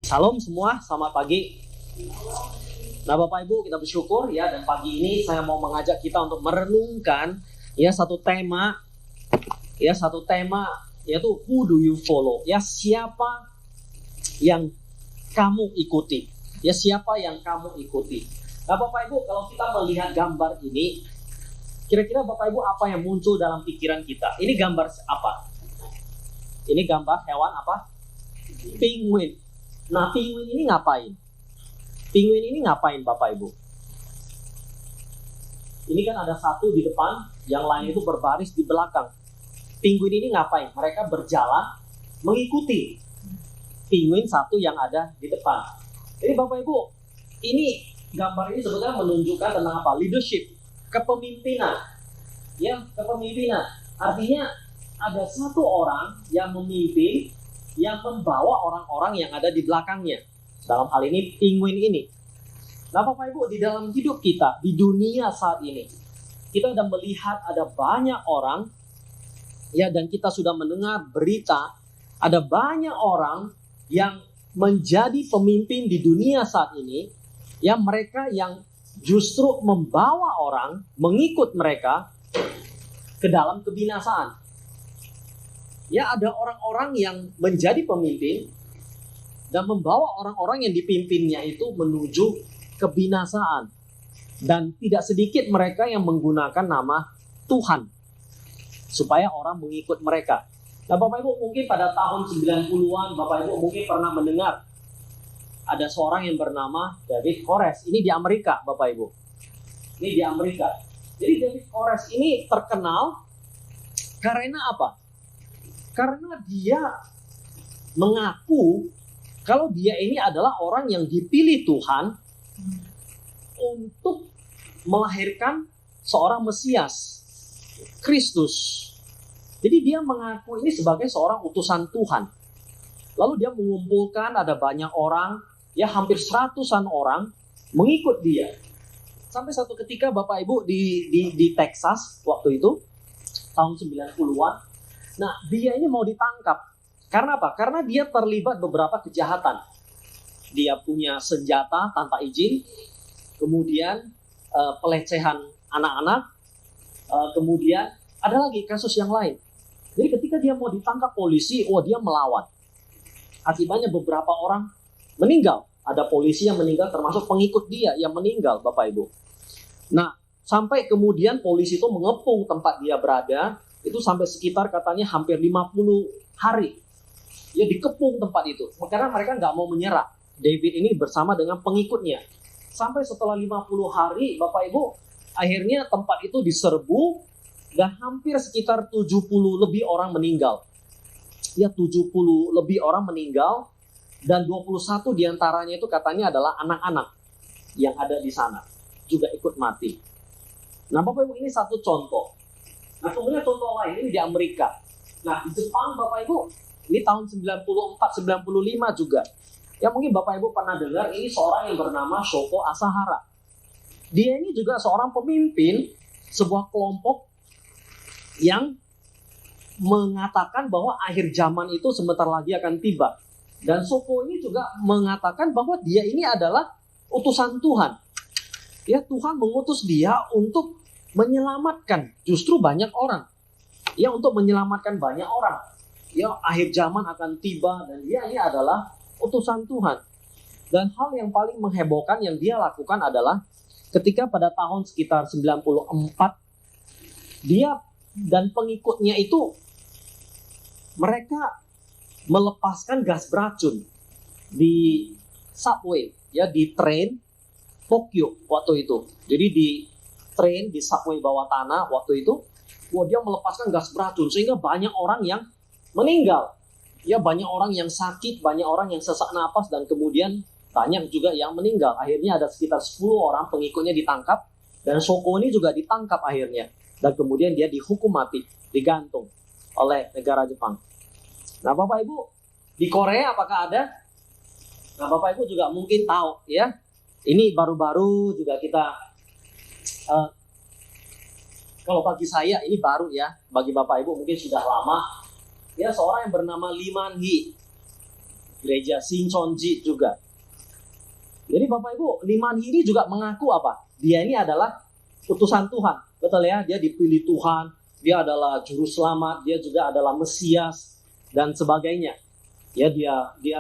Salam semua, selamat pagi. Nah Bapak Ibu, kita bersyukur ya, dan pagi ini saya mau mengajak kita untuk merenungkan ya satu tema yaitu who do you follow? Ya, siapa yang kamu ikuti? Ya, siapa yang kamu ikuti? Nah Bapak Ibu, kalau kita melihat gambar ini, kira-kira Bapak Ibu apa yang muncul dalam pikiran kita? Ini gambar apa? Ini gambar hewan apa? Penguin. Nah, penguin ini ngapain? Penguin ini ngapain Bapak Ibu? Ini kan ada satu di depan, yang lain itu berbaris di belakang. Penguin ini ngapain? Mereka berjalan mengikuti penguin satu yang ada di depan. Jadi Bapak Ibu, ini gambar ini sebetulnya menunjukkan tentang apa? Leadership, kepemimpinan. Ya, kepemimpinan. Artinya ada satu orang yang memimpin, yang membawa orang-orang yang ada di belakangnya. Dalam hal ini penguin ini. Nah Bapak Ibu, di dalam hidup kita, di dunia saat ini, kita sudah melihat ada banyak orang, ya, dan kita sudah mendengar berita, ada banyak orang yang menjadi pemimpin di dunia saat ini, ya, mereka yang justru membawa orang, mengikut mereka ke dalam kebinasaan. Ya, ada orang-orang yang menjadi pemimpin dan membawa orang-orang yang dipimpinnya itu menuju kebinasaan. Dan tidak sedikit mereka yang menggunakan nama Tuhan supaya orang mengikut mereka. Nah Bapak Ibu, mungkin pada tahun 90-an Bapak Ibu mungkin pernah mendengar ada seorang yang bernama David Koresh. Ini di Amerika Bapak Ibu. Ini di Amerika. Jadi David Koresh ini terkenal karena apa? Karena dia mengaku kalau dia ini adalah orang yang dipilih Tuhan untuk melahirkan seorang Mesias, Kristus. Jadi dia mengaku ini sebagai seorang utusan Tuhan. Lalu dia mengumpulkan ada banyak orang, ya hampir 100-an orang mengikut dia. Sampai satu ketika Bapak Ibu di Texas waktu itu, tahun 90-an, nah dia ini mau ditangkap. Karena apa? Karena dia terlibat beberapa kejahatan. Dia punya senjata tanpa izin, kemudian pelecehan anak-anak, kemudian ada lagi kasus yang lain. Jadi ketika dia mau ditangkap polisi, dia melawan. Akibatnya beberapa orang meninggal. Ada polisi yang meninggal, termasuk pengikut dia yang meninggal, Bapak Ibu. Nah, sampai kemudian polisi itu mengepung tempat dia berada, itu sampai sekitar katanya hampir 50 hari. Ya, dikepung tempat itu. Karena mereka nggak mau menyerah. David ini bersama dengan pengikutnya. Sampai setelah 50 hari, Bapak Ibu, akhirnya tempat itu diserbu dan hampir sekitar 70 lebih orang meninggal. Ya, 70 lebih orang meninggal dan 21 diantaranya itu katanya adalah anak-anak yang ada di sana. Juga ikut mati. Nah, Bapak Ibu, ini satu contoh. Nah, kemudian contoh lain ini di Amerika. Nah, di Jepang Bapak Ibu, ini tahun 94-95 juga. Ya mungkin Bapak Ibu pernah dengar ini seorang yang bernama Shoko Asahara. Dia ini juga seorang pemimpin sebuah kelompok yang mengatakan bahwa akhir zaman itu sebentar lagi akan tiba. Dan Shoko ini juga mengatakan bahwa dia ini adalah utusan Tuhan. Ya, Tuhan mengutus dia untuk menyelamatkan justru banyak orang. Ya, untuk menyelamatkan banyak orang. Ya, akhir zaman akan tiba dan dia ini adalah utusan Tuhan. Dan hal yang paling menghebohkan yang dia lakukan adalah ketika pada tahun sekitar 94 dia dan pengikutnya itu mereka melepaskan gas beracun di subway, ya, di train Tokyo waktu itu. Jadi di train di subway bawah tanah waktu itu, dia melepaskan gas beracun sehingga banyak orang yang meninggal. Ya, banyak orang yang sakit, banyak orang yang sesak napas, dan kemudian banyak juga yang meninggal. Akhirnya ada sekitar 10 orang pengikutnya ditangkap, dan Shoko ini juga ditangkap akhirnya. Dan kemudian dia dihukum mati, digantung oleh negara Jepang. Nah Bapak Ibu, di Korea apakah ada? Nah Bapak Ibu juga mungkin tahu ya. Ini baru-baru juga kita, kalau bagi saya ini baru ya, bagi Bapak Ibu mungkin sudah lama. Ya, seorang yang bernama Lee Man-hee. gereja Shincheonji juga. Jadi Bapak Ibu, Lee Man-hee ini juga mengaku apa? Dia ini adalah utusan Tuhan. Betul ya, dia dipilih Tuhan, dia adalah juru selamat, dia juga adalah Mesias dan sebagainya. Ya,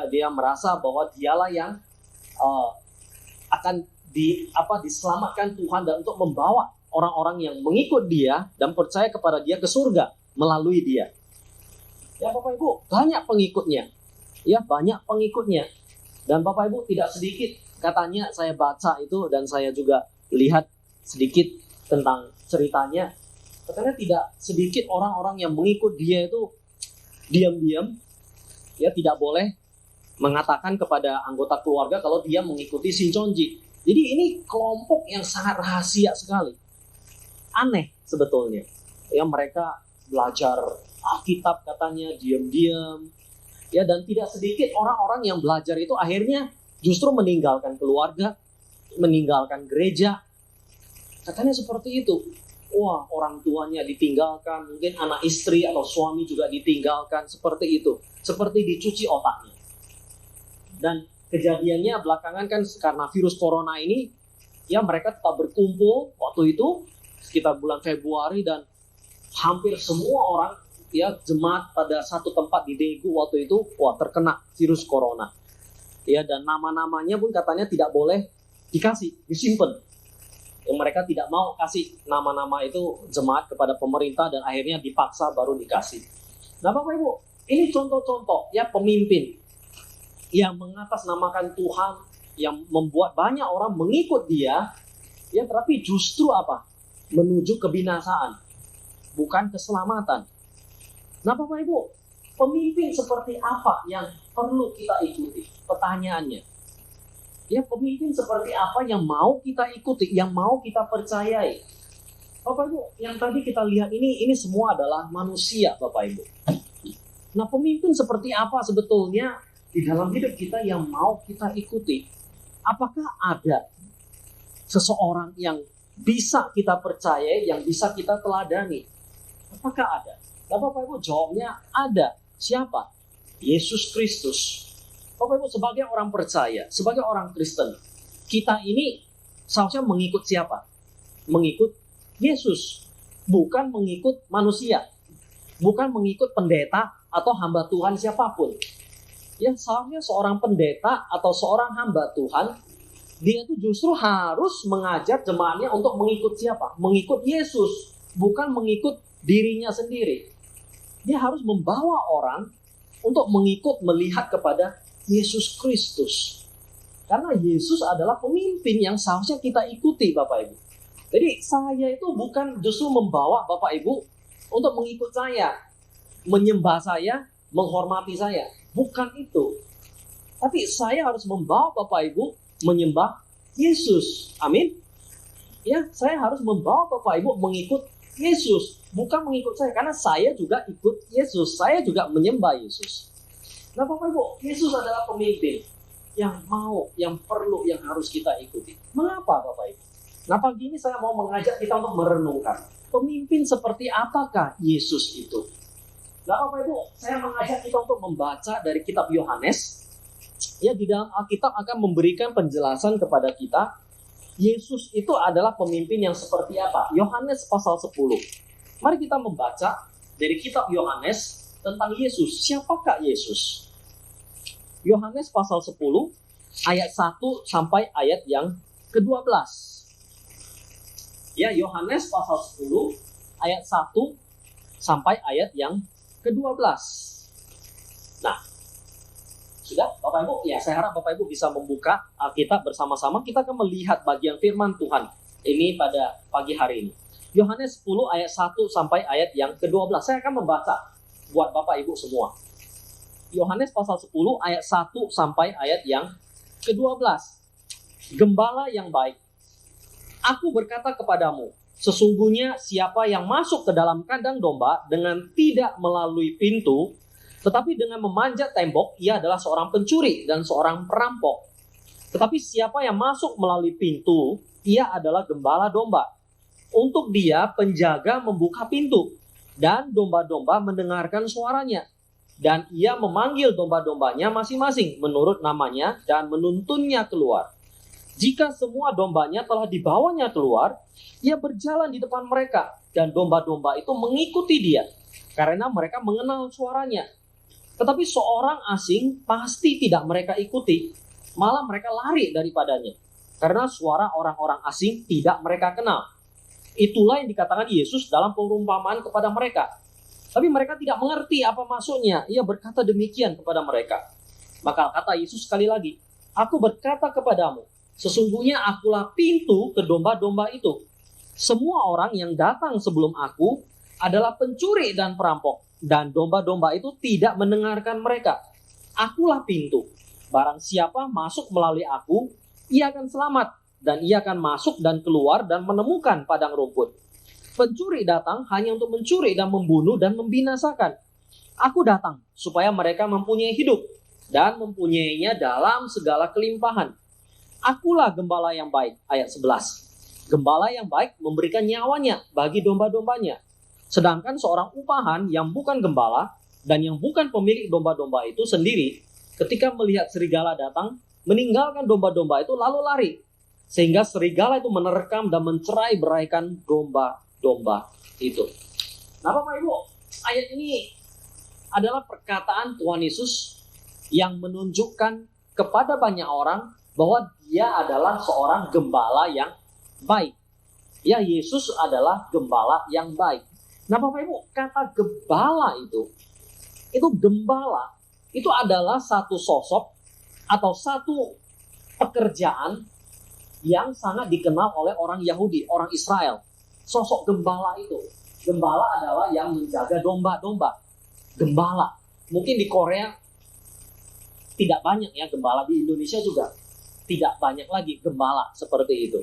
dia merasa bahwa dialah yang akan diselamatkan Tuhan dan untuk membawa orang-orang yang mengikut dia dan percaya kepada dia ke surga melalui dia. Ya Bapak Ibu, banyak pengikutnya. Ya, banyak pengikutnya. Dan Bapak Ibu, tidak sedikit katanya saya baca itu dan saya juga lihat sedikit tentang ceritanya. Katanya tidak sedikit orang-orang yang mengikut dia itu diam-diam, ya tidak boleh mengatakan kepada anggota keluarga kalau dia mengikuti Shincheonji. Jadi ini kelompok yang sangat rahasia sekali. Aneh sebetulnya. Ya, mereka belajar Alkitab katanya diam-diam. Ya, dan tidak sedikit orang-orang yang belajar itu akhirnya justru meninggalkan keluarga, meninggalkan gereja. Katanya seperti itu. Wah, orang tuanya ditinggalkan, mungkin anak istri atau suami juga ditinggalkan, seperti itu. Seperti dicuci otaknya. Dan kejadiannya belakangan kan karena virus corona ini, ya mereka tetap berkumpul waktu itu sekitar bulan Februari dan hampir semua orang, ya jemaat pada satu tempat di Daegu waktu itu, terkena virus corona. Ya, dan nama-namanya pun katanya tidak boleh dikasih, disimpan. Yang mereka tidak mau kasih nama-nama itu jemaat kepada pemerintah dan akhirnya dipaksa baru dikasih. Nah Bapak Ibu, ini contoh-contoh ya pemimpin yang mengatasnamakan Tuhan, yang membuat banyak orang mengikut dia, ya tapi justru apa? Menuju kebinasaan, bukan keselamatan. Nah Bapak Ibu, pemimpin seperti apa yang perlu kita ikuti? Pertanyaannya, ya pemimpin seperti apa yang mau kita ikuti, yang mau kita percayai? Bapak Ibu, yang tadi kita lihat ini semua adalah manusia Bapak Ibu. Nah pemimpin seperti apa sebetulnya di dalam hidup kita yang mau kita ikuti? Apakah ada seseorang yang bisa kita percayai, yang bisa kita teladani? Apakah ada? Nah Bapak Ibu, jawabnya ada. Siapa? Yesus Kristus. Bapak Ibu, sebagai orang percaya, sebagai orang Kristen, kita ini seharusnya mengikut siapa? Mengikut Yesus, bukan mengikut manusia, bukan mengikut pendeta atau hamba Tuhan siapapun. Ya, seharusnya seorang pendeta atau seorang hamba Tuhan, dia itu justru harus mengajar jemaatnya untuk mengikut siapa? Mengikut Yesus, bukan mengikut dirinya sendiri. Dia harus membawa orang untuk mengikut, melihat kepada Yesus Kristus. Karena Yesus adalah pemimpin yang seharusnya kita ikuti Bapak Ibu. Jadi saya itu bukan justru membawa Bapak Ibu untuk mengikut saya, menyembah saya, menghormati saya. Bukan itu. Tapi saya harus membawa Bapak Ibu menyembah Yesus. Amin. Ya, saya harus membawa Bapak Ibu mengikut Yesus, bukan mengikut saya, karena saya juga ikut Yesus, saya juga menyembah Yesus. Nah Bapak Ibu, Yesus adalah pemimpin yang mau, yang perlu, yang harus kita ikuti. Mengapa Bapak Ibu? Nah pagi ini saya mau mengajak kita untuk merenungkan, pemimpin seperti apakah Yesus itu? Nah Bapak Ibu, saya mengajak kita untuk membaca dari kitab Yohanes. Ya, di dalam Alkitab akan memberikan penjelasan kepada kita, Yesus itu adalah pemimpin yang seperti apa? Yohanes pasal 10. Mari kita membaca dari kitab Yohanes tentang Yesus. Siapakah Yesus? Yohanes pasal 10 ayat 1 sampai ayat yang ke-12. Ya, Yohanes pasal 10 ayat 1 sampai ayat yang ke-12. Nah, sudah Bapak Ibu? Ya, saya harap Bapak Ibu bisa membuka Alkitab bersama-sama. Kita akan melihat bagian firman Tuhan ini pada pagi hari ini. Yohanes 10 ayat 1 sampai ayat yang ke-12. Saya akan membaca buat Bapak Ibu semua. Yohanes pasal 10 ayat 1 sampai ayat yang ke-12. Gembala yang baik, aku berkata kepadamu, sesungguhnya siapa yang masuk ke dalam kandang domba dengan tidak melalui pintu, tetapi dengan memanjat tembok, ia adalah seorang pencuri dan seorang perampok. Tetapi siapa yang masuk melalui pintu, ia adalah gembala domba. Untuk dia, penjaga membuka pintu, dan domba-domba mendengarkan suaranya. Dan ia memanggil domba-dombanya masing-masing menurut namanya dan menuntunnya keluar. Jika semua dombanya telah dibawanya keluar, ia berjalan di depan mereka, dan domba-domba itu mengikuti dia, karena mereka mengenal suaranya. Tetapi seorang asing pasti tidak mereka ikuti, malah mereka lari daripadanya, karena suara orang-orang asing tidak mereka kenal. Itulah yang dikatakan Yesus dalam perumpamaan kepada mereka. Tapi mereka tidak mengerti apa maksudnya. Ia berkata demikian kepada mereka. Maka kata Yesus sekali lagi, "Aku berkata kepadamu, sesungguhnya akulah pintu ke domba-domba itu. Semua orang yang datang sebelum aku adalah pencuri dan perampok, dan domba-domba itu tidak mendengarkan mereka. Akulah pintu. Barang siapa masuk melalui aku, ia akan selamat, dan ia akan masuk dan keluar dan menemukan padang rumput. Pencuri datang hanya untuk mencuri dan membunuh dan membinasakan. Aku datang supaya mereka mempunyai hidup dan mempunyainya dalam segala kelimpahan. Akulah gembala yang baik." Ayat 11. Gembala yang baik memberikan nyawanya bagi domba-dombanya. Sedangkan seorang upahan yang bukan gembala dan yang bukan pemilik domba-domba itu sendiri, ketika melihat serigala datang, meninggalkan domba-domba itu lalu lari. Sehingga serigala itu menerkam dan mencerai-beraikan domba-domba itu. Nah, Bapak Ibu, ayat ini adalah perkataan Tuhan Yesus yang menunjukkan kepada banyak orang bahwa dia adalah seorang gembala yang baik. Ya, Yesus adalah gembala yang baik. Nah, Bapak Ibu, kata gembala itu gembala itu adalah satu sosok atau satu pekerjaan yang sangat dikenal oleh orang Yahudi, orang Israel. Sosok gembala itu. Gembala adalah yang menjaga domba-domba. Gembala. Mungkin di Korea tidak banyak ya gembala, di Indonesia juga tidak banyak lagi gembala seperti itu.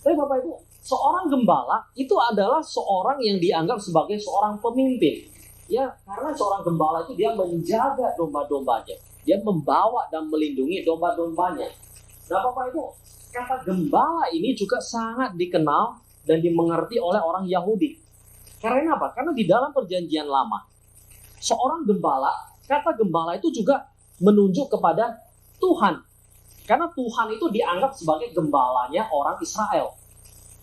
Tapi Bapak Ibu, seorang gembala itu adalah seorang yang dianggap sebagai seorang pemimpin. Ya, karena seorang gembala itu dia menjaga domba-dombanya. Dia membawa dan melindungi domba-dombanya. Nah, Bapak Ibu, kata gembala ini juga sangat dikenal dan dimengerti oleh orang Yahudi. Karena apa? Karena di dalam Perjanjian Lama, seorang gembala, kata gembala itu juga menunjuk kepada Tuhan. Karena Tuhan itu dianggap sebagai gembalanya orang Israel.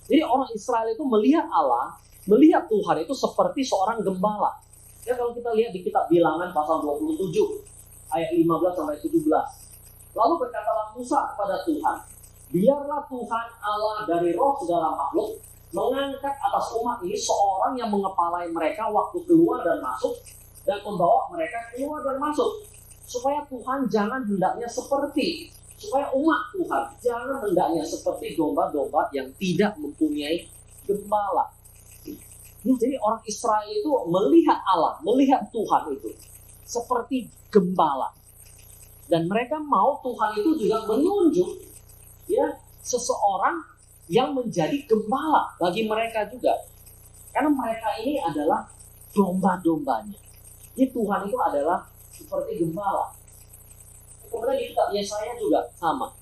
Jadi orang Israel itu melihat Allah, melihat Tuhan itu seperti seorang gembala. Ya, kalau kita lihat di kitab Bilangan pasal 27, ayat 15-17. Lalu berkatalah Musa kepada Tuhan, "Biarlah Tuhan Allah dari roh segala makhluk mengangkat atas umat ini seorang yang mengepalai mereka waktu keluar dan masuk, dan membawa mereka keluar dan masuk. Supaya Tuhan jangan hendaknya supaya umat Tuhan jangan hendaknya seperti domba-domba yang tidak mempunyai gembala." Jadi orang Israel itu melihat Allah, melihat Tuhan itu seperti gembala. Dan mereka mau Tuhan itu juga menunjuk ya seseorang yang menjadi gembala bagi mereka juga. Karena mereka ini adalah domba-dombanya. Jadi Tuhan itu adalah seperti gembala. Kemudian di kitab Yesaya juga sama.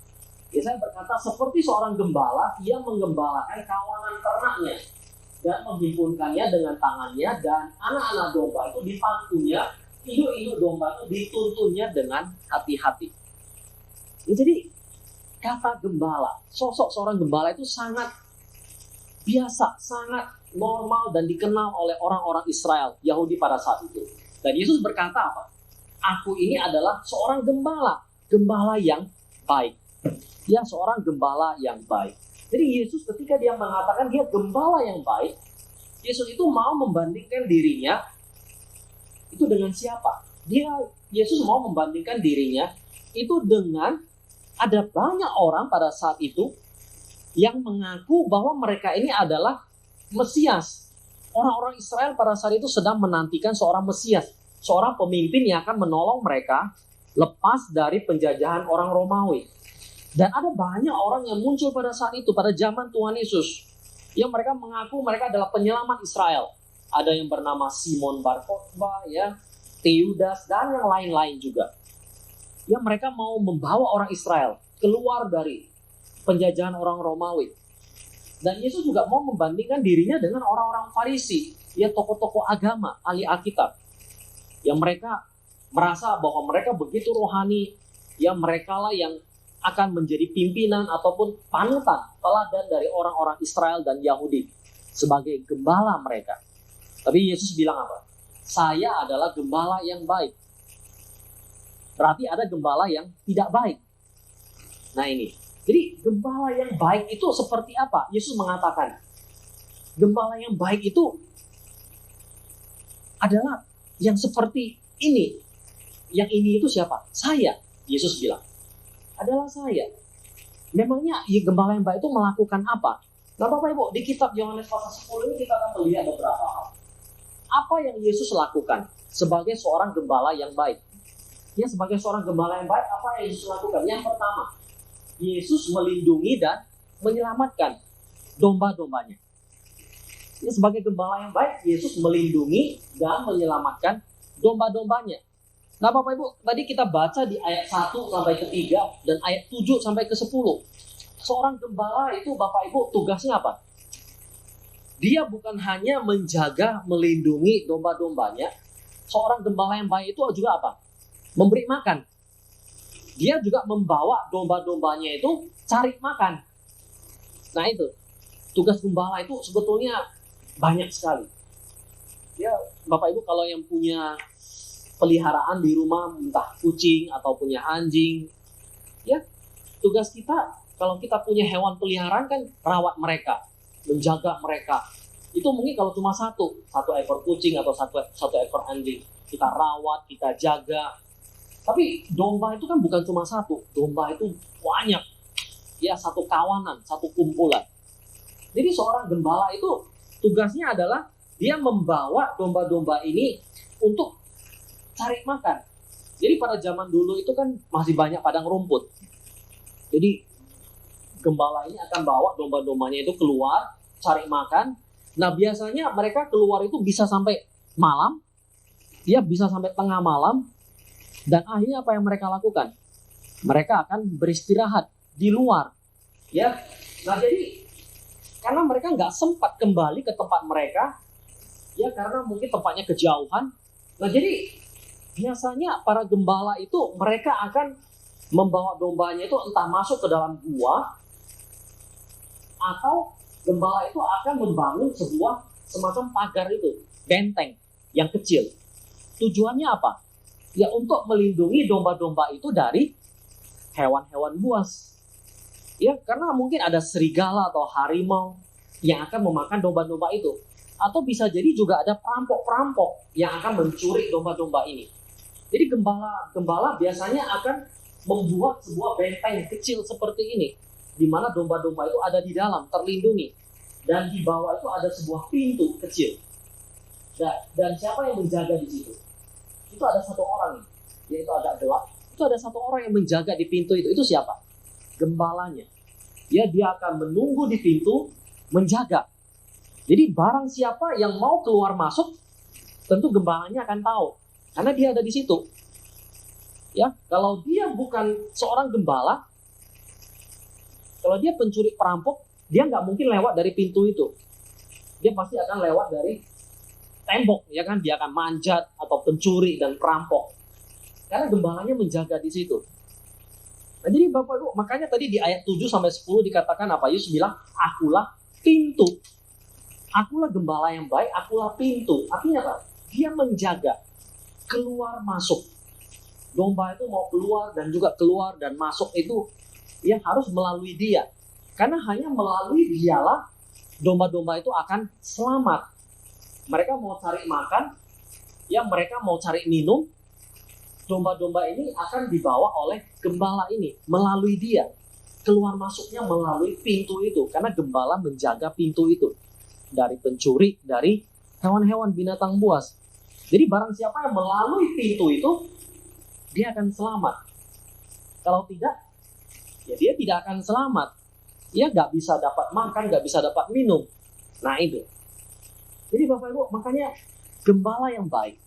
Yesaya berkata seperti seorang gembala, ia menggembalakan kawanan ternaknya dan menghimpunkannya dengan tangannya, dan anak-anak domba itu dipangkunya, induk-induk domba itu dituntunnya dengan hati-hati. Ya, jadi kata gembala, sosok seorang gembala itu sangat biasa, sangat normal dan dikenal oleh orang-orang Israel, Yahudi pada saat itu. Dan Yesus berkata apa? Aku ini adalah seorang gembala yang baik. Ya, seorang gembala yang baik. Jadi Yesus ketika dia mengatakan dia gembala yang baik, Yesus itu mau membandingkan dirinya itu dengan siapa? Yesus mau membandingkan dirinya itu dengan ada banyak orang pada saat itu yang mengaku bahwa mereka ini adalah Mesias. Orang-orang Israel pada saat itu sedang menantikan seorang Mesias, seorang pemimpin yang akan menolong mereka lepas dari penjajahan orang Romawi. Dan ada banyak orang yang muncul pada saat itu, pada zaman Tuhan Yesus, yang mereka mengaku mereka adalah penyelamat Israel. Ada yang bernama Simon Bar-Kokhba, ya, Teudas, dan yang lain-lain juga. Yang mereka mau membawa orang Israel keluar dari penjajahan orang Romawi. Dan Yesus juga mau membandingkan dirinya dengan orang-orang Farisi, ya, tokoh-tokoh agama, ahli Alkitab, yang mereka merasa bahwa mereka begitu rohani, ya mereka lah yang akan menjadi pimpinan ataupun panutan, teladan dari orang-orang Israel dan Yahudi sebagai gembala mereka. Tapi Yesus bilang apa? Saya adalah gembala yang baik. Berarti ada gembala yang tidak baik. Nah ini, jadi gembala yang baik itu seperti apa? Yesus mengatakan, gembala yang baik itu adalah yang seperti ini. Yang ini itu siapa? Saya. Yesus bilang, adalah saya. Memangnya ya, gembala yang baik itu melakukan apa? Nah Bapak Ibu, di kitab Yohanes pasal 10 ini kita akan melihat beberapa hal. Apa yang Yesus lakukan sebagai seorang gembala yang baik? Ya, sebagai seorang gembala yang baik, apa yang Yesus lakukan? Yang pertama, Yesus melindungi dan menyelamatkan domba-dombanya. Ya, sebagai gembala yang baik, Yesus melindungi dan menyelamatkan domba-dombanya. Nah Bapak Ibu, tadi kita baca di ayat 1 sampai ke 3 dan ayat 7 sampai ke 10. Seorang gembala itu Bapak Ibu tugasnya apa? Dia bukan hanya menjaga, melindungi domba-dombanya. Seorang gembala yang baik itu juga apa? Memberi makan. Dia juga membawa domba-dombanya itu cari makan. Nah itu, tugas gembala itu sebetulnya banyak sekali. Ya Bapak Ibu kalau yang punya peliharaan di rumah, entah kucing atau punya anjing, ya tugas kita kalau kita punya hewan peliharaan kan rawat mereka, menjaga mereka. Itu mungkin kalau cuma satu ekor kucing atau satu ekor anjing, kita rawat, kita jaga. Tapi domba itu kan bukan cuma satu, domba itu banyak, ya satu kawanan, satu kumpulan. Jadi seorang gembala itu tugasnya adalah dia membawa domba-domba ini untuk cari makan. Jadi pada zaman dulu itu kan masih banyak padang rumput. Jadi gembala ini akan bawa domba-dombanya itu keluar cari makan. Nah biasanya mereka keluar itu bisa sampai malam, dia bisa sampai tengah malam. Dan akhirnya apa yang mereka lakukan? Mereka akan beristirahat di luar. Ya, nah jadi karena mereka nggak sempat kembali ke tempat mereka, ya karena mungkin tempatnya kejauhan. Nah jadi biasanya para gembala itu mereka akan membawa dombanya itu entah masuk ke dalam gua atau gembala itu akan membangun sebuah semacam pagar itu, benteng yang kecil. Tujuannya apa? Ya untuk melindungi domba-domba itu dari hewan-hewan buas. Ya karena mungkin ada serigala atau harimau yang akan memakan domba-domba itu. Atau bisa jadi juga ada perampok-perampok yang akan mencuri domba-domba ini. Jadi gembala biasanya akan membuat sebuah benteng kecil seperti ini, di mana domba-domba itu ada di dalam, terlindungi. Dan di bawah itu ada sebuah pintu kecil. Dan siapa yang menjaga di situ? Itu ada satu orang, yaitu agak gelap. Itu ada satu orang yang menjaga di pintu itu. Itu siapa? Gembalanya. Ya, dia akan menunggu di pintu, menjaga. Jadi barang siapa yang mau keluar masuk, tentu gembalanya akan tahu. Karena dia ada di situ. Ya, kalau dia bukan seorang gembala, kalau dia pencuri perampok, dia nggak mungkin lewat dari pintu itu. Dia pasti akan lewat dari tembok, ya kan? Dia akan manjat atau pencuri dan perampok. Karena gembalanya menjaga di situ. Nah, jadi Bapak Ibu, makanya tadi di ayat 7 sampai 10 dikatakan apa? Yesus bilang, akulah pintu. Akulah gembala yang baik, akulah pintu. Artinya apa? Dia menjaga keluar masuk. Domba itu mau keluar dan juga keluar dan masuk itu ya harus melalui dia. Karena hanya melalui dialah domba-domba itu akan selamat. Mereka mau cari makan, ya mereka mau cari minum. Domba-domba ini akan dibawa oleh gembala ini melalui dia. Keluar masuknya melalui pintu itu. Karena gembala menjaga pintu itu. Dari pencuri, dari hewan-hewan binatang buas. Jadi barang siapa yang melalui pintu itu, dia akan selamat. Kalau tidak, ya dia tidak akan selamat. Dia nggak bisa dapat makan, nggak bisa dapat minum. Nah itu. Jadi Bapak Ibu, makanya gembala yang baik,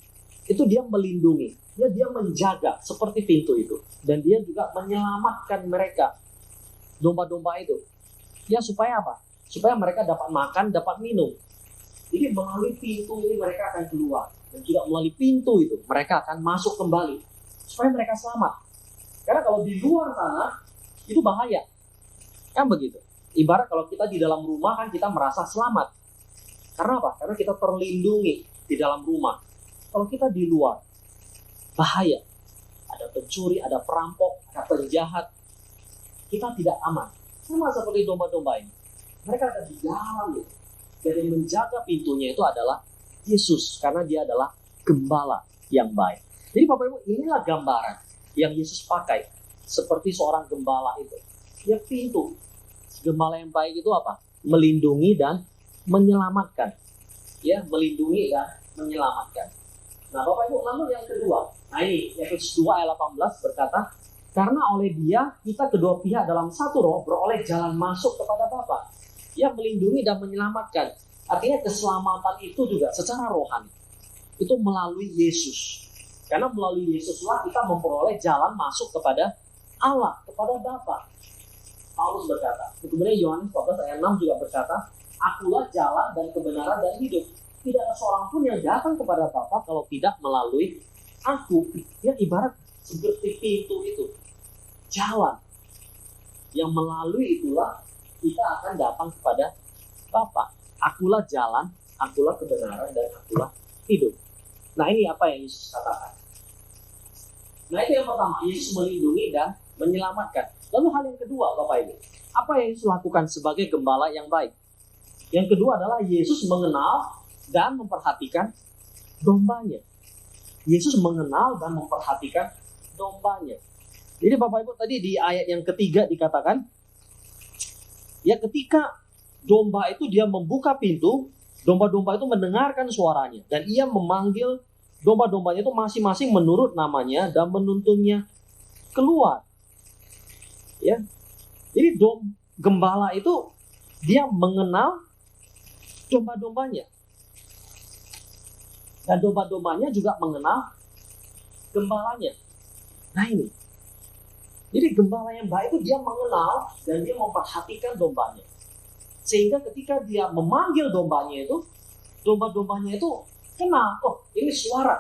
itu dia melindungi. Dia menjaga seperti pintu itu. Dan dia juga menyelamatkan mereka, domba-domba itu. Ya supaya apa? Supaya mereka dapat makan, dapat minum. Jadi melalui pintu ini mereka akan keluar. Dan juga melalui pintu itu, mereka akan masuk kembali. Supaya mereka selamat. Karena kalau di luar sana, itu bahaya. Kan begitu. Ibarat kalau kita di dalam rumah kan kita merasa selamat. Karena apa? Karena kita terlindungi di dalam rumah. Kalau kita di luar, bahaya. Ada pencuri, ada perampok, ada penjahat. Kita tidak aman. Sama seperti domba-domba ini. Mereka ada di dalam itu. Dan yang menjaga pintunya itu adalah Yesus. Karena dia adalah gembala yang baik. Jadi Bapak Ibu, inilah gambaran yang Yesus pakai. Seperti seorang gembala itu. Dia pintu. Gembala yang baik itu apa? Melindungi dan menyelamatkan. Ya, melindungi dan menyelamatkan. Nah Bapak Ibu, lalu yang kedua. Nah ini, Efesus 2 ayat 18 berkata, karena oleh dia, kita kedua pihak dalam satu roh beroleh jalan masuk kepada Bapa. Yang melindungi dan menyelamatkan. Artinya keselamatan itu juga secara rohani. Itu melalui Yesus. Karena melalui Yesuslah kita memperoleh jalan masuk kepada Allah, kepada Bapa. Paulus berkata. Kemudian Yohanes 14 ayat 6 juga berkata, akulah jalan dan kebenaran dan hidup. Tidak ada seorang pun yang datang kepada Bapa kalau tidak melalui aku. Ya ibarat seperti pintu itu. Jalan. Yang melalui itulah kita akan datang kepada Bapa. Akulah jalan, akulah kebenaran, dan akulah hidup. Nah ini apa yang Yesus katakan. Nah itu yang pertama, Yesus melindungi dan menyelamatkan. Lalu hal yang kedua Bapak Ibu, apa yang Yesus lakukan sebagai gembala yang baik? Yang kedua adalah Yesus mengenal dan memperhatikan dombanya. Yesus mengenal dan memperhatikan dombanya. Jadi Bapak Ibu tadi di ayat yang ketiga dikatakan, ya ketika domba itu dia membuka pintu, domba-domba itu mendengarkan suaranya. Dan ia memanggil domba-dombanya itu masing-masing menurut namanya dan menuntunnya keluar. Ya, jadi gembala itu dia mengenal domba-dombanya. Dan domba-dombanya juga mengenal gembalanya. Nah ini. Jadi gembala yang baik itu dia mengenal dan dia memperhatikan dombanya. Sehingga ketika dia memanggil dombanya itu, domba-dombanya itu kenal, oh ini suara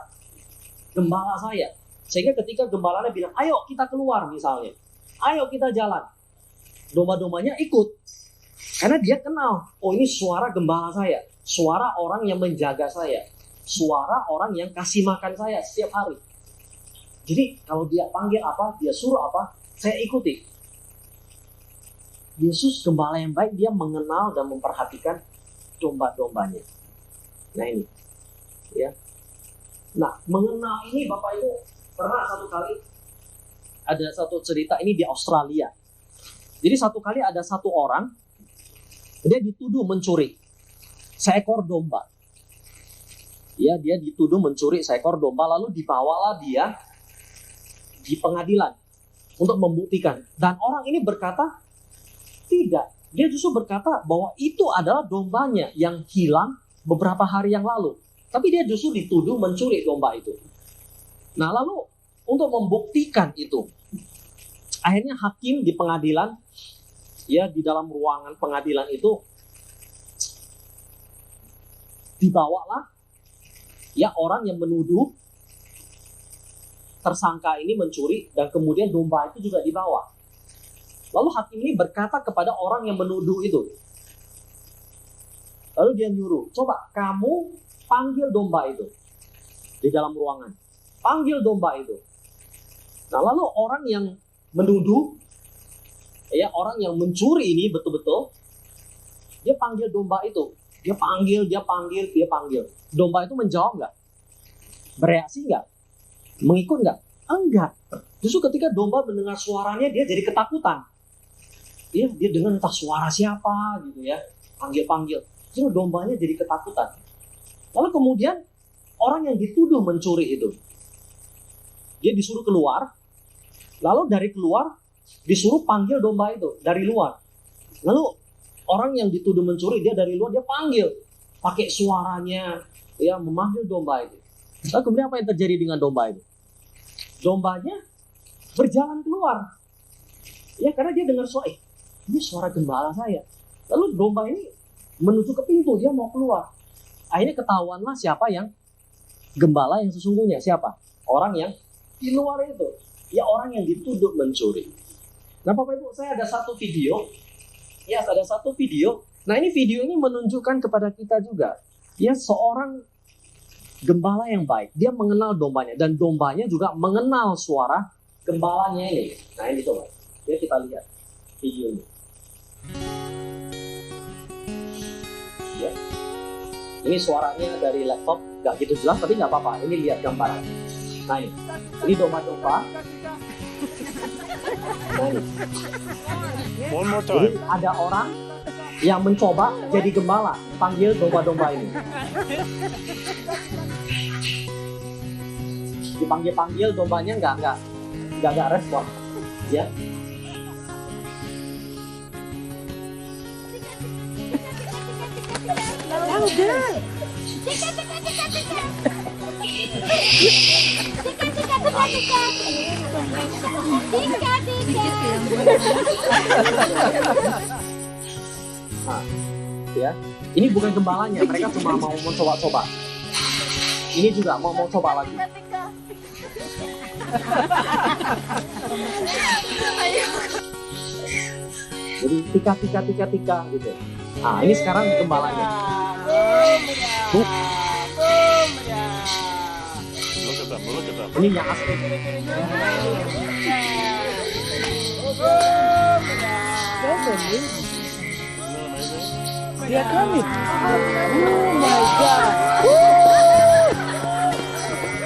gembala saya. Sehingga ketika gembalanya bilang, ayo kita keluar misalnya, ayo kita jalan, domba-dombanya ikut. Karena dia kenal, oh ini suara gembala saya, suara orang yang menjaga saya, suara orang yang kasih makan saya setiap hari. Jadi kalau dia panggil apa, dia suruh apa, saya ikuti. Yesus gembala yang baik, dia mengenal dan memperhatikan domba-dombanya. Nah ini, ya. Nah mengenal ini Bapak Ibu pernah satu kali ada satu cerita ini di Australia. Jadi satu kali ada satu orang, dia dituduh mencuri seekor domba. Ya, dia dituduh mencuri seekor domba, lalu dibawalah dia di pengadilan untuk membuktikan. Dan orang ini berkata, tidak. Dia justru berkata bahwa itu adalah dombanya yang hilang beberapa hari yang lalu. Tapi dia justru dituduh mencuri domba itu. Nah lalu untuk membuktikan itu, akhirnya hakim di pengadilan, ya di dalam ruangan pengadilan itu, dibawalah ya orang yang menuduh tersangka ini mencuri, dan kemudian domba itu juga dibawa. Lalu hakim ini berkata kepada orang yang menuduh itu. Lalu dia nyuruh, coba kamu panggil domba itu di dalam ruangan. Panggil domba itu. Nah lalu orang yang menuduh, ya orang yang mencuri ini betul-betul, dia panggil domba itu. Dia panggil. Domba itu menjawab nggak? Bereaksi nggak? Mengikut nggak? Enggak. Justru ketika domba mendengar suaranya, dia jadi ketakutan. Dia dengar entah suara siapa gitu ya. Panggil. Justru dombanya jadi ketakutan. Lalu kemudian orang yang dituduh mencuri itu, dia disuruh keluar. Lalu dari keluar disuruh panggil domba itu dari luar. Lalu orang yang dituduh mencuri, dia dari luar, dia panggil pakai suaranya, ya memanggil domba itu. Lalu kemudian apa yang terjadi dengan domba itu? Dombanya berjalan keluar. Ya karena dia dengar suara, ini suara gembala saya. Lalu domba ini menuju ke pintu, dia mau keluar. Akhirnya ketahuanlah siapa yang gembala yang sesungguhnya siapa? Orang yang di luar itu. Ya, orang yang dituduh mencuri. Nah, Bapak Ibu, saya ada satu video. Ya, ada satu video. Nah, ini video ini menunjukkan kepada kita juga. Ya, seorang gembala yang baik. Dia mengenal dombanya. Dan dombanya juga mengenal suara gembalanya ini. Nah, ini coba. Ya, kita lihat video ini. Ya. Ini suaranya dari laptop, nggak gitu jelas, tapi nggak apa-apa. Ini lihat gambaran. Nah, ini domba-domba. Nah, ini. One more Jadi time. ada orang yang mencoba jadi gembala, panggil domba-domba ini. Dipanggil-panggil, dombanya nggak respon. Ya. Nah, ya. Ini bukan gembalanya, mereka cuma mau mencoba-coba. Ini juga mau coba lagi. Jadi tika gitu. Nah, ini sekarang gembalanya. Look at them. Look at them. Ini yang asli. That's amazing. Isn't that amazing? They are coming. Oh my God.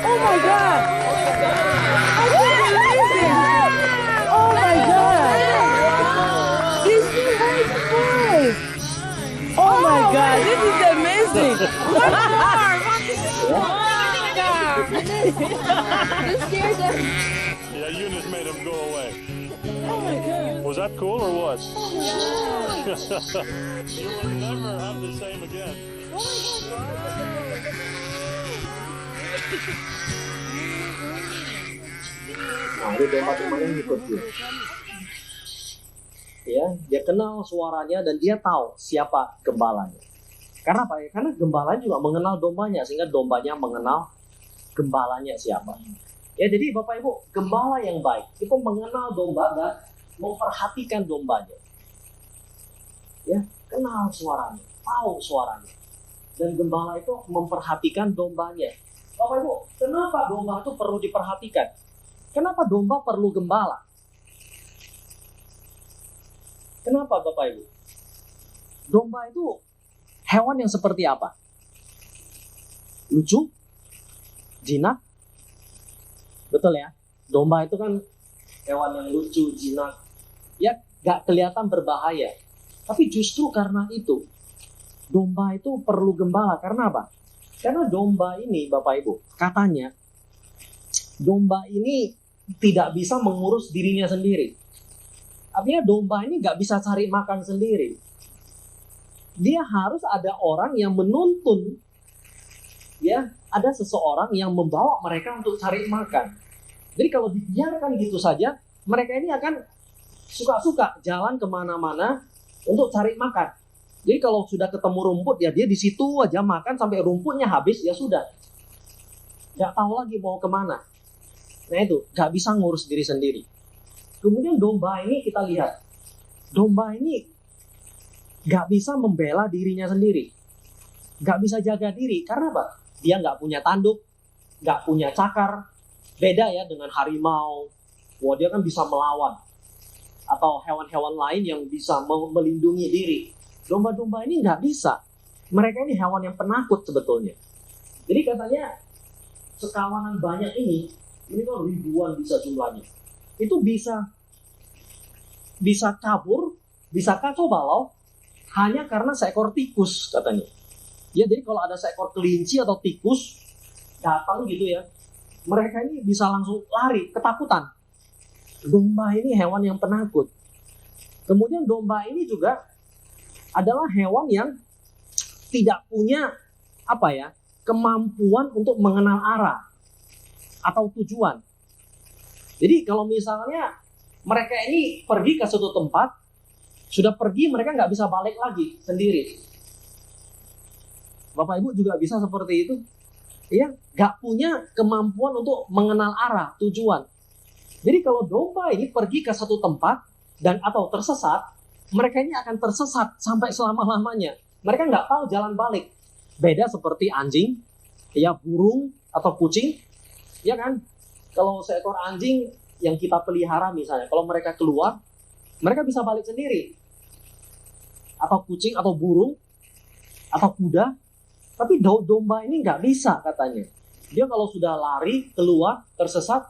Oh my God. That's amazing. Oh my God. This is nice. Oh my God. This is amazing. One more. You scared them. Yeah, Eunice made them go away. Oh my God. Was that cool or what? You will never have the same again. Nah, ini domba-dombanya ngikut dia. Ya, dia kenal suaranya dan dia tahu siapa gembalanya. Karena apa ya? Karena gembalanya juga mengenal dombanya, sehingga dombanya mengenal gembalanya siapa. Ya, jadi Bapak Ibu, gembala yang baik itu mengenal domba dan memperhatikan dombanya. Ya, kenal suaranya, tahu suaranya. Dan gembala itu memperhatikan dombanya. Bapak Ibu, kenapa domba itu perlu diperhatikan? Kenapa domba perlu gembala? Kenapa Bapak Ibu? Domba itu hewan yang seperti apa? Lucu? Jinak? Betul ya? Domba itu kan hewan yang lucu, jinak. Ya, gak kelihatan berbahaya. Tapi justru karena itu, domba itu perlu gembala. Karena apa? Karena domba ini, Bapak Ibu, katanya, domba ini tidak bisa mengurus dirinya sendiri. Artinya domba ini gak bisa cari makan sendiri. Dia harus ada orang yang menuntun. Ya, ada seseorang yang membawa mereka untuk cari makan. Jadi kalau dibiarkan gitu saja, mereka ini akan suka-suka jalan kemana-mana untuk cari makan. Jadi kalau sudah ketemu rumput, ya dia di situ aja makan sampai rumputnya habis, ya sudah. Gak tahu lagi mau kemana. Nah itu, gak bisa ngurus diri sendiri. Kemudian domba ini kita lihat. Domba ini gak bisa membela dirinya sendiri. Gak bisa jaga diri. Karena apa? Dia gak punya tanduk, gak punya cakar. Beda ya dengan harimau. Wah, dia kan bisa melawan. Atau hewan-hewan lain yang bisa melindungi diri. Domba-domba ini gak bisa. Mereka ini hewan yang penakut sebetulnya. Jadi katanya sekawanan banyak ini kan ribuan bisa jumlahnya. Itu bisa kabur, bisa kacau balau hanya karena seekor tikus katanya. Ya, jadi kalau ada seekor kelinci atau tikus datang gitu ya, mereka ini bisa langsung lari, ketakutan. Domba ini hewan yang penakut. Kemudian domba ini juga adalah hewan yang tidak punya kemampuan untuk mengenal arah atau tujuan. Jadi kalau misalnya mereka ini pergi ke suatu tempat, sudah pergi mereka nggak bisa balik lagi sendiri. Bapak Ibu juga bisa seperti itu. ya nggak punya kemampuan untuk mengenal arah, tujuan. Jadi kalau domba ini pergi ke satu tempat dan atau tersesat, mereka ini akan tersesat sampai selama-lamanya. Mereka nggak tahu jalan balik. Beda seperti anjing, ya burung atau kucing, ya kan? Kalau seekor anjing yang kita pelihara misalnya, kalau mereka keluar, mereka bisa balik sendiri. Atau kucing atau burung atau kuda. Tapi domba ini nggak bisa katanya. Dia kalau sudah lari, keluar, tersesat,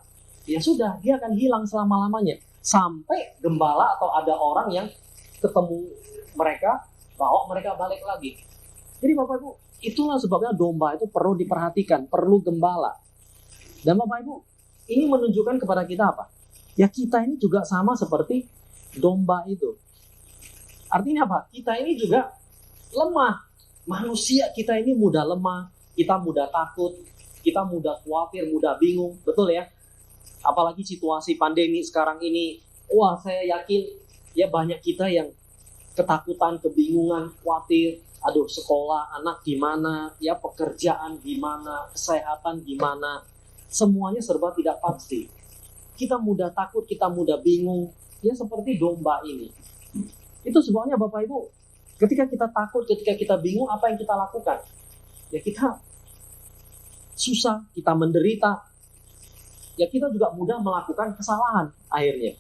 ya sudah, dia akan hilang selama-lamanya. Sampai gembala atau ada orang yang ketemu mereka, bawa mereka balik lagi. Jadi Bapak Ibu, itulah sebabnya domba itu perlu diperhatikan, perlu gembala. Dan Bapak Ibu, ini menunjukkan kepada kita apa? Ya kita ini juga sama seperti domba itu. Artinya apa? Kita ini juga lemah. Manusia kita ini mudah lemah, kita mudah takut, kita mudah khawatir, mudah bingung, betul ya? Apalagi situasi pandemi sekarang ini, wah saya yakin ya banyak kita yang ketakutan, kebingungan, khawatir, aduh sekolah, anak gimana, ya pekerjaan gimana, kesehatan gimana, semuanya serba tidak pasti. Kita mudah takut, kita mudah bingung, ya seperti domba ini. Itu sebabnya Bapak Ibu, ketika kita takut, ketika kita bingung, apa yang kita lakukan? Ya kita susah, kita menderita. Ya kita juga mudah melakukan kesalahan akhirnya.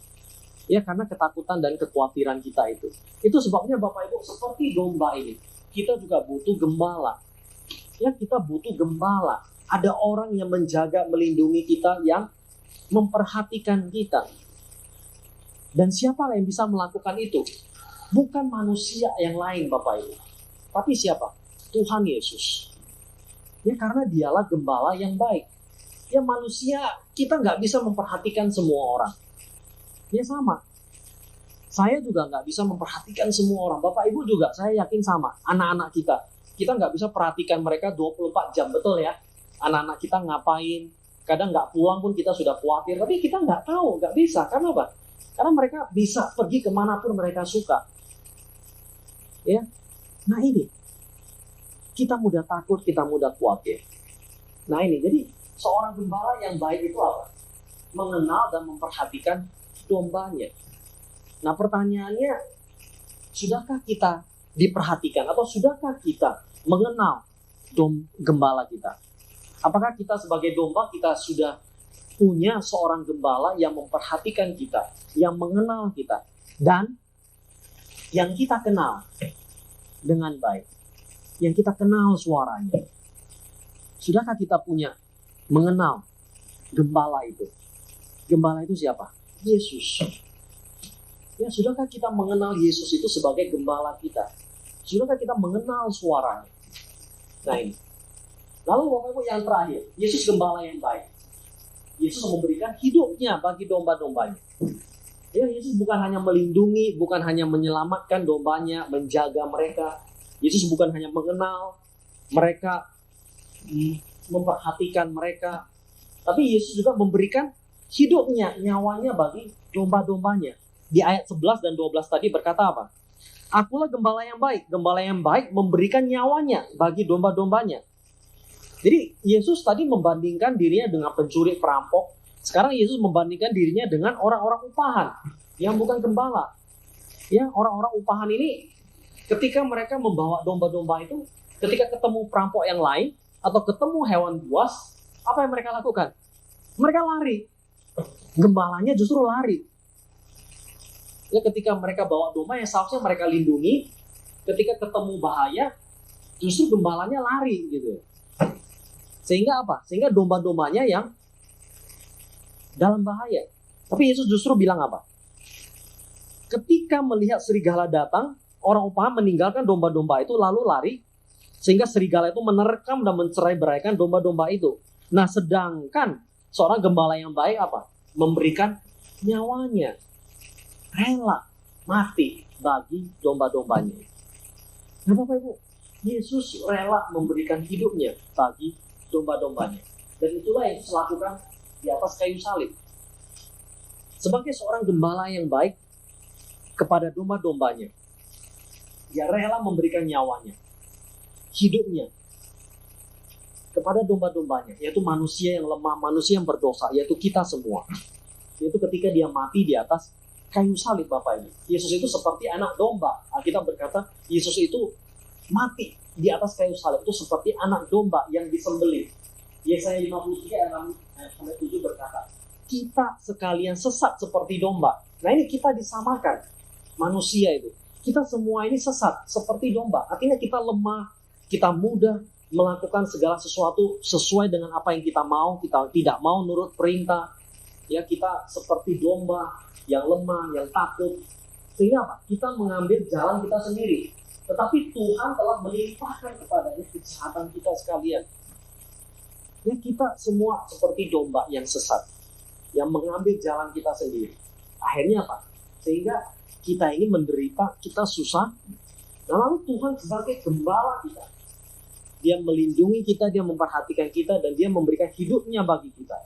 Ya karena ketakutan dan kekhawatiran kita itu. Itu sebabnya Bapak Ibu seperti domba ini. Kita juga butuh gembala. Ya kita butuh gembala. Ada orang yang menjaga, melindungi kita, yang memperhatikan kita. Dan siapa yang bisa melakukan itu? Bukan manusia yang lain Bapak Ibu. Tapi siapa? Tuhan Yesus. Ya karena dialah gembala yang baik. Ya manusia kita nggak bisa memperhatikan semua orang. Ya sama. Saya juga nggak bisa memperhatikan semua orang. Bapak Ibu juga saya yakin sama. Anak-anak kita. Kita nggak bisa perhatikan mereka 24 jam. Betul ya? Anak-anak kita ngapain. Kadang nggak pulang pun kita sudah khawatir. Tapi kita nggak tahu. Nggak bisa. Karena apa? Karena mereka bisa pergi kemanapun mereka suka. Ya, nah ini kita mudah takut, kita mudah khawatir. Nah ini, jadi seorang gembala yang baik itu apa? Mengenal dan memperhatikan dombanya. Nah pertanyaannya, sudahkah kita diperhatikan atau sudahkah kita mengenal gembala kita? Apakah kita sebagai domba kita sudah punya seorang gembala yang memperhatikan kita, yang mengenal kita, dan yang kita kenal dengan baik, yang kita kenal suaranya? Sudahkah kita punya mengenal gembala itu? Gembala itu siapa? Yesus. Ya, sudahkah kita mengenal Yesus itu sebagai gembala kita? Sudahkah kita mengenal suaranya? Nah ini. Lalu Bapak Ibu yang terakhir, Yesus gembala yang baik. Yesus memberikan hidupnya bagi domba-dombanya. Ya, Yesus bukan hanya melindungi, bukan hanya menyelamatkan dombanya, menjaga mereka. Yesus bukan hanya mengenal mereka, memperhatikan mereka. Tapi Yesus juga memberikan hidupnya, nyawanya bagi domba-dombanya. Di ayat 11 dan 12 tadi berkata apa? Akulah gembala yang baik. Gembala yang baik memberikan nyawanya bagi domba-dombanya. Jadi Yesus tadi membandingkan dirinya dengan pencuri, perampok. Sekarang Yesus membandingkan dirinya dengan orang-orang upahan yang bukan gembala. Ya, orang-orang upahan ini ketika mereka membawa domba-domba itu, ketika ketemu perampok yang lain atau ketemu hewan buas, apa yang mereka lakukan? Mereka lari. Gembalanya justru lari. Ya, ketika mereka bawa domba yang seharusnya mereka lindungi, ketika ketemu bahaya, justru gembalanya lari gitu. Sehingga apa? Sehingga domba-dombanya yang dalam bahaya. Tapi Yesus justru bilang apa? Ketika melihat serigala datang, orang upahan meninggalkan domba-domba itu lalu lari, sehingga serigala itu menerkam dan mencerai-beraikan domba-domba itu. Nah, sedangkan seorang gembala yang baik apa? Memberikan nyawanya, rela mati bagi domba-dombanya. Nah, Bapak Ibu, Yesus rela memberikan hidupnya bagi domba-dombanya. Dan itulah yang Yesus lakukan di atas kayu salib. Sebagai seorang gembala yang baik kepada domba-dombanya, dia rela memberikan nyawanya, hidupnya. kepada domba-dombanya, yaitu manusia yang lemah, manusia yang berdosa, yaitu kita semua. Yaitu ketika dia mati di atas kayu salib, Bapak Ibu. Yesus itu seperti anak domba. Alkitab berkata, Yesus itu mati di atas kayu salib itu seperti anak domba yang disembelih. Yesaya 53 ayat 6-7 berkata, kita sekalian sesat seperti domba. Nah ini kita disamakan manusia itu. Kita semua ini sesat seperti domba. Artinya kita lemah, kita mudah melakukan segala sesuatu sesuai dengan apa yang kita mau. Kita tidak mau nurut perintah. Ya, kita seperti domba yang lemah, yang takut. Sehingga apa? Kita mengambil jalan kita sendiri. Tetapi Tuhan telah melimpahkan kepadanya kejahatan kita sekalian. Ya, kita semua seperti domba yang sesat, yang mengambil jalan kita sendiri. Akhirnya apa? Sehingga kita ini menderita, kita susah. Nah, lalu Tuhan sebagai gembala kita, dia melindungi kita, dia memperhatikan kita, dan dia memberikan hidupnya bagi kita.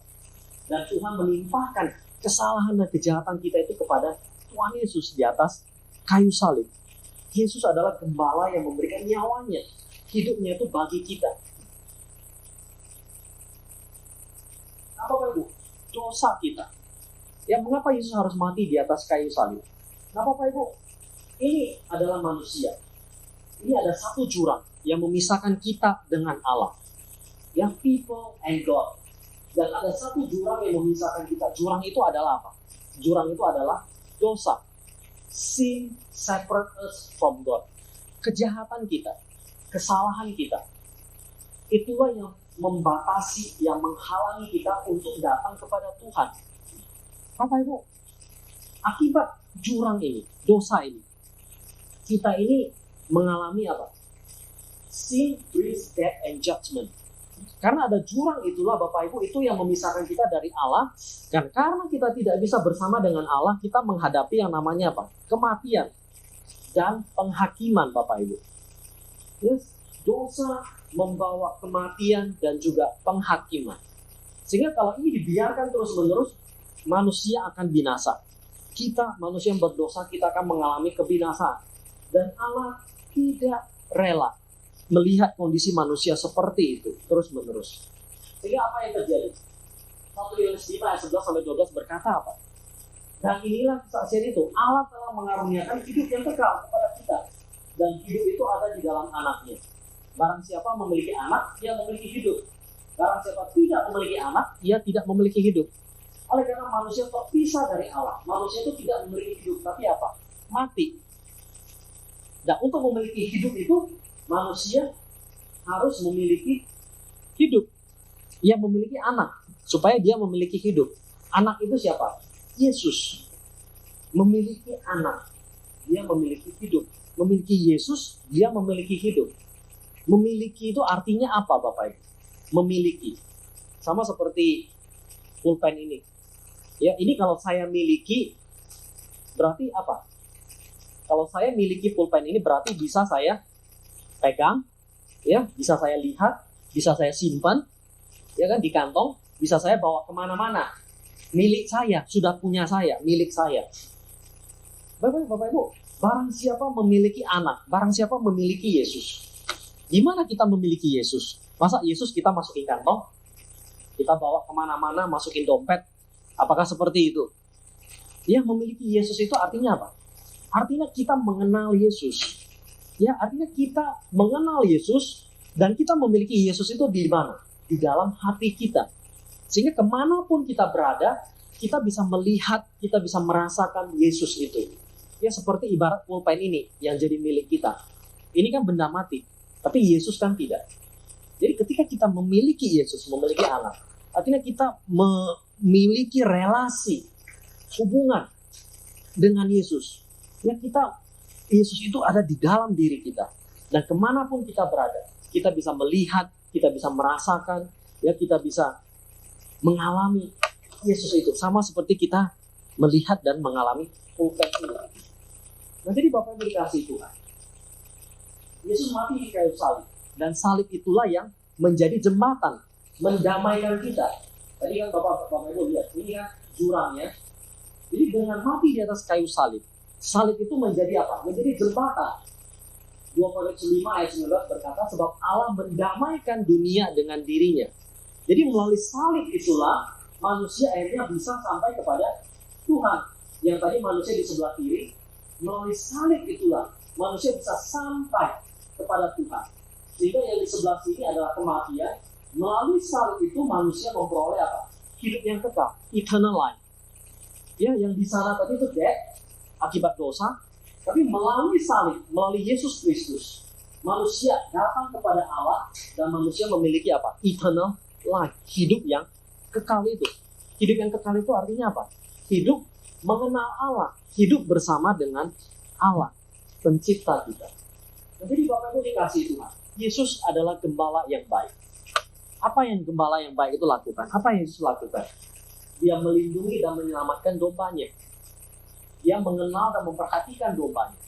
Dan Tuhan melimpahkan kesalahan dan kejahatan kita itu kepada Tuhan Yesus di atas kayu salib. Yesus adalah gembala yang memberikan nyawanya, hidupnya itu bagi kita. Apa Bapak Ibu? Dosa kita. Ya, mengapa Yesus harus mati di atas kayu salib? Nah Bapak Ibu, ini adalah manusia. Ini ada satu jurang yang memisahkan kita dengan Allah. Yang people and God. Dan ada satu jurang yang memisahkan kita. Jurang itu adalah apa? Jurang itu adalah dosa. Sin separate us from God. Kejahatan kita, kesalahan kita, itulah yang membatasi, yang menghalangi kita untuk datang kepada Tuhan. Bapak Ibu, akibat jurang ini, dosa ini, kita ini mengalami apa? Sin brings death and judgment. Karena ada jurang itulah Bapak Ibu, itu yang memisahkan kita dari Allah. Dan karena kita tidak bisa bersama dengan Allah, kita menghadapi yang namanya apa? Kematian dan penghakiman Bapak Ibu. Yes, dosa membawa kematian dan juga penghakiman. Sehingga kalau ini dibiarkan terus-menerus, manusia akan binasa. Kita, manusia yang berdosa, kita akan mengalami kebinasaan. Dan Allah tidak rela melihat kondisi manusia seperti itu terus-menerus. Sehingga apa yang terjadi? 1 Yohanes 5 ayat 11-12 berkata apa? Dan inilah kesaksian itu, Allah telah mengaruniakan hidup yang kekal kepada kita. Dan hidup itu ada di dalam anaknya. Barang siapa memiliki anak, ia memiliki hidup. Barang siapa tidak memiliki anak, ia tidak memiliki hidup. Oleh karena manusia terpisah dari Allah, manusia itu tidak memiliki hidup, tapi apa? Mati. Dan untuk memiliki hidup itu, manusia harus memiliki hidup. Ia memiliki anak, supaya dia memiliki hidup. Anak itu siapa? Yesus. Memiliki anak, dia memiliki hidup. Memiliki Yesus, dia memiliki hidup. Memiliki itu artinya apa Bapak Ibu? Memiliki. Sama seperti pulpen ini. Ya, ini kalau saya miliki, berarti apa? Kalau saya miliki pulpen ini berarti bisa saya pegang, ya, bisa saya lihat, bisa saya simpan, ya kan, di kantong, bisa saya bawa kemana-mana. Milik saya, sudah punya saya, milik saya. Bapak Ibu, barang siapa memiliki anak, barang siapa memiliki Yesus. Gimana kita memiliki Yesus? Masa Yesus kita masukin kantong, kita bawa kemana-mana, masukin dompet? Apakah seperti itu? Ya, memiliki Yesus itu artinya apa? Artinya kita mengenal Yesus. Ya, artinya kita mengenal Yesus dan kita memiliki Yesus itu di mana? Di dalam hati kita. Sehingga kemanapun kita berada, kita bisa melihat, kita bisa merasakan Yesus itu. Ya, seperti ibarat pulpen ini yang jadi milik kita. Ini kan benda mati, tapi Yesus kan tidak. Jadi ketika kita memiliki Yesus, memiliki anak, artinya kita memiliki relasi, hubungan dengan Yesus. Ya, Yesus itu ada di dalam diri kita. Dan kemanapun kita berada, kita bisa melihat, kita bisa merasakan, ya, kita bisa mengalami Yesus itu. Sama seperti kita melihat dan mengalami pulpen ini. Nah, jadi Bapak Ibu dikasih Tuhan, Yesus mati di kayu salib. Dan salib itulah yang menjadi jembatan, mendamaikan kita. Tadi kan Bapak Ibu lihat, ini kan jurangnya. Jadi dengan mati di atas kayu salib, salib itu menjadi apa? Menjadi jembatan. 2 Korintus 5 ayat 19 berkata, sebab Allah mendamaikan dunia dengan dirinya. Jadi melalui salib itulah manusia akhirnya bisa sampai kepada Tuhan. Yang tadi manusia di sebelah kiri, melalui salib itulah manusia bisa sampai kepada Tuhan. Sehingga yang di sebelah sini adalah kematian. Melalui salib itu manusia memperoleh apa? Hidup yang kekal, eternal life. Ya, yang di sana tadi itu death, akibat dosa. Tapi melalui salib, melalui Yesus Kristus, manusia datang kepada Allah dan manusia memiliki apa? Eternal life, hidup yang kekal itu. Hidup yang kekal itu artinya apa? Hidup mengenal Allah, hidup bersama dengan Allah, pencipta kita. Jadi Bapak Ibu dikasih Tuhan, Yesus adalah gembala yang baik. Apa yang gembala yang baik itu lakukan? Apa yang Yesus lakukan? Dia melindungi dan menyelamatkan dombanya. Dia mengenal dan memperhatikan dombanya.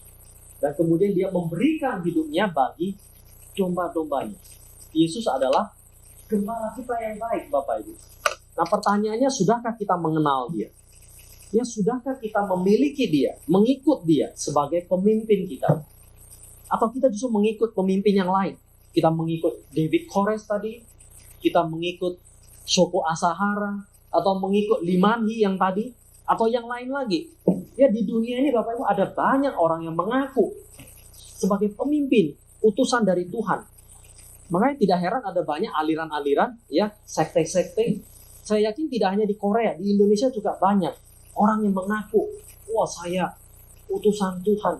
Dan kemudian dia memberikan hidupnya bagi domba-dombanya. Yesus adalah gembala kita yang baik, Bapak Ibu. Nah, pertanyaannya, sudahkah kita mengenal dia? Ya, sudahkah kita memiliki dia, mengikut dia sebagai pemimpin kita? Atau kita justru mengikut pemimpin yang lain? Kita mengikut David Kores tadi, kita mengikut Shoko Asahara, atau mengikut Limanhi yang tadi, atau yang lain lagi. Ya, di dunia ini Bapak Ibu ada banyak orang yang mengaku sebagai pemimpin, utusan dari Tuhan. Makanya tidak heran ada banyak aliran-aliran, ya, sekte-sekte. Saya yakin tidak hanya di Korea, di Indonesia juga banyak orang yang mengaku, wah saya utusan Tuhan.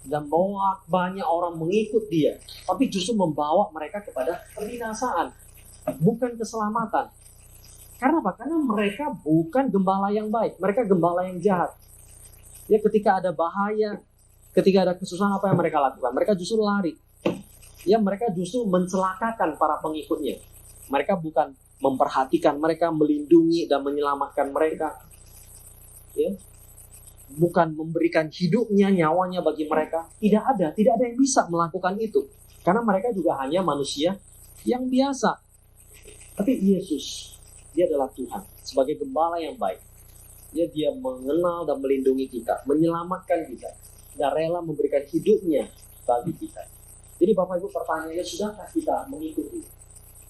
Dan bahwa banyak orang mengikut dia, tapi justru membawa mereka kepada kebinasaan, bukan keselamatan. Karena apa? Karena mereka bukan gembala yang baik, mereka gembala yang jahat. Ya, ketika ada bahaya, ketika ada kesusahan, apa yang mereka lakukan? Mereka justru lari. Ya, mereka justru mencelakakan para pengikutnya. Mereka bukan memperhatikan mereka, melindungi dan menyelamatkan mereka. Ya, bukan memberikan hidupnya, nyawanya bagi mereka. Tidak ada yang bisa melakukan itu. Karena mereka juga hanya manusia yang biasa. Tapi Yesus, dia adalah Tuhan, sebagai gembala yang baik. Dia mengenal dan melindungi kita, menyelamatkan kita, dan rela memberikan hidupnya bagi kita. Jadi Bapak Ibu, pertanyaannya, sudahkah kita mengikuti?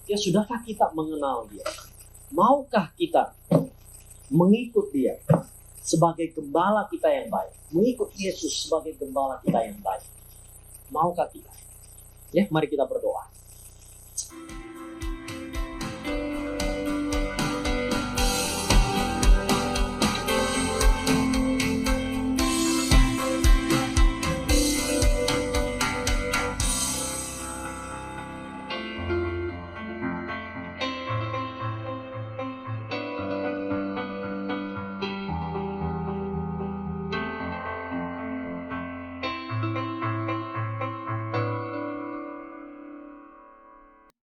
Ya, sudahkah kita mengenal dia? Maukah kita mengikut dia sebagai gembala kita yang baik? Mengikut Yesus sebagai gembala kita yang baik. Maukah kita? Ya, mari kita berdoa.